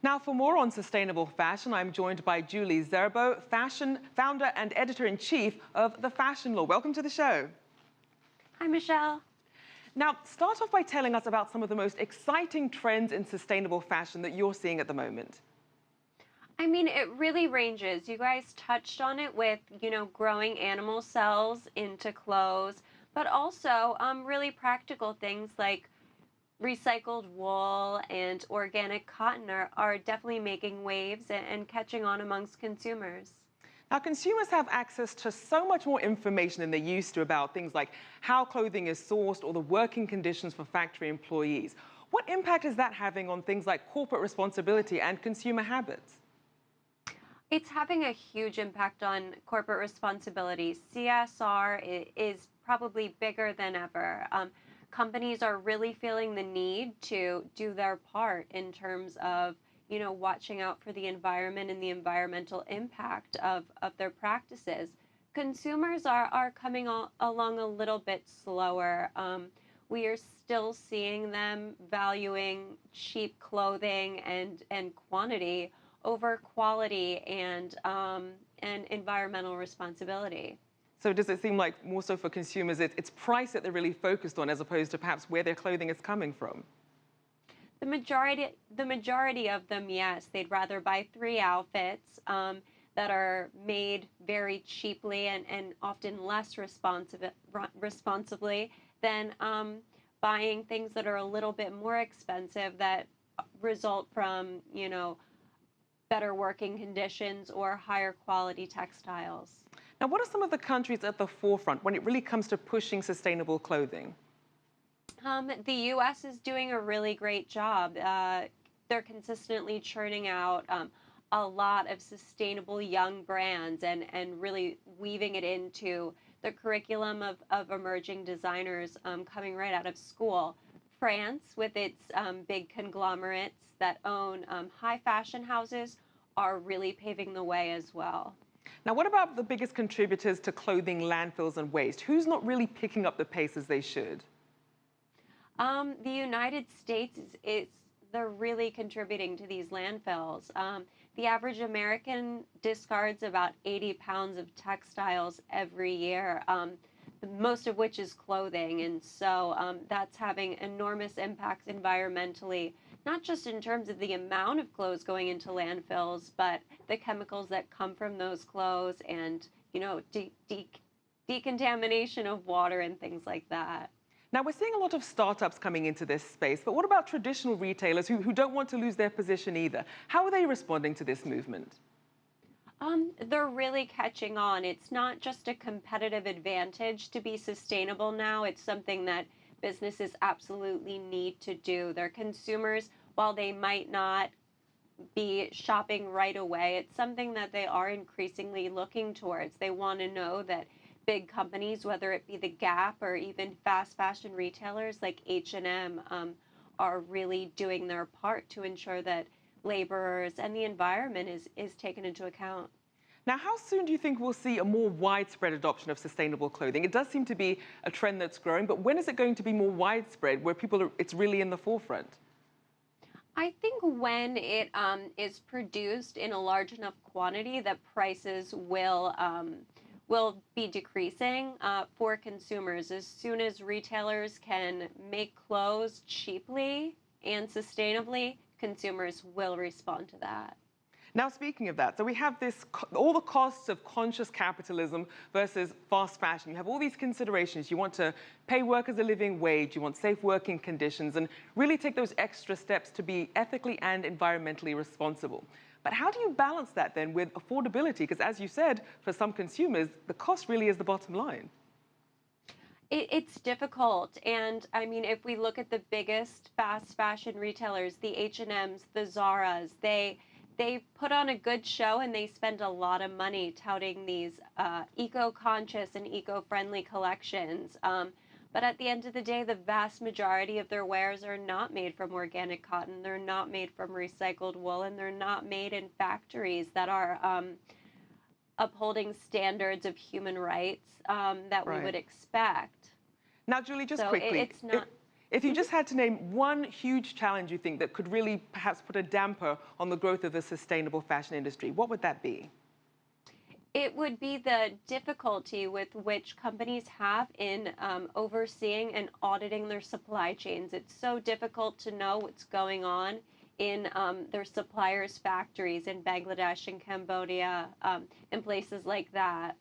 Now, for more on sustainable fashion, I'm joined by Julie Zerbo, fashion founder and editor-in-chief of The Fashion Law. Welcome to the show. Hi, Michelle. Now, start off by telling us about some of the most exciting trends in sustainable fashion that you're seeing at the moment. I mean, it really ranges. You guys touched on it with, growing animal cells into clothes, but also really practical things like recycled wool and organic cotton are definitely making waves and catching on amongst consumers. Now, consumers have access to so much more information than they used to about things like how clothing is sourced or the working conditions for factory employees. What impact is that having on things like corporate responsibility and consumer habits? It's having a huge impact on corporate responsibility. CSR is probably bigger than ever. Companies are really feeling the need to do their part in terms of, watching out for the environment and the environmental impact of their practices. Consumers are coming along a little bit slower. We are still seeing them valuing cheap clothing and quantity over quality and environmental responsibility. So does it seem like more so for consumers, it's price that they're really focused on as opposed to perhaps where their clothing is coming from? The majority of them, yes, they'd rather buy 3 outfits that are made very cheaply and often less responsibly than buying things that are a little bit more expensive that result from, better working conditions or higher quality textiles. Now, what are some of the countries at the forefront when it really comes to pushing sustainable clothing? The U.S. is doing a really great job. They're consistently churning out a lot of sustainable young brands and really weaving it into the curriculum of emerging designers coming right out of school. France, with its big conglomerates that own high fashion houses, are really paving the way as well. Now, what about the biggest contributors to clothing landfills and waste? Who's not really picking up the pace as they should? The United States they're really contributing to these landfills. The average American discards about 80 pounds of textiles every year, most of which is clothing. And so that's having enormous impacts environmentally, not just in terms of the amount of clothes going into landfills, but the chemicals that come from those clothes and, decontamination of water and things like that. Now, we're seeing a lot of startups coming into this space, but what about traditional retailers who don't want to lose their position either? How are they responding to this movement? They're really catching on. It's not just a competitive advantage to be sustainable now. It's something that businesses absolutely need to do. Their consumers, while they might not be shopping right away, it's something that they are increasingly looking towards. They want to know that big companies, whether it be the Gap or even fast fashion retailers like H&M, are really doing their part to ensure that laborers and the environment is taken into account. Now, how soon do you think we'll see a more widespread adoption of sustainable clothing? It does seem to be a trend that's growing, but when is it going to be more widespread, where it's really in the forefront? I think when it is produced in a large enough quantity that prices will be decreasing for consumers. As soon as retailers can make clothes cheaply and sustainably, consumers will respond to that. Now, speaking of that, so we have all the costs of conscious capitalism versus fast fashion. You have all these considerations. You want to pay workers a living wage, you want safe working conditions, and really take those extra steps to be ethically and environmentally responsible. But how do you balance that then with affordability? Because as you said, for some consumers, the cost really is the bottom line. It's difficult. And I mean, if we look at the biggest fast fashion retailers, the H&Ms, the Zaras, they put on a good show and they spend a lot of money touting these eco-conscious and eco-friendly collections. But at the end of the day, the vast majority of their wares are not made from organic cotton. They're not made from recycled wool, and they're not made in factories that are upholding standards of human rights that we would expect. Now, Julie, just So quickly, it's not. If you just had to name one huge challenge you think that could really perhaps put a damper on the growth of the sustainable fashion industry, what would that be? It would be the difficulty with which companies have in overseeing and auditing their supply chains. It's so difficult to know what's going on in their suppliers' factories in Bangladesh and Cambodia, and places like that.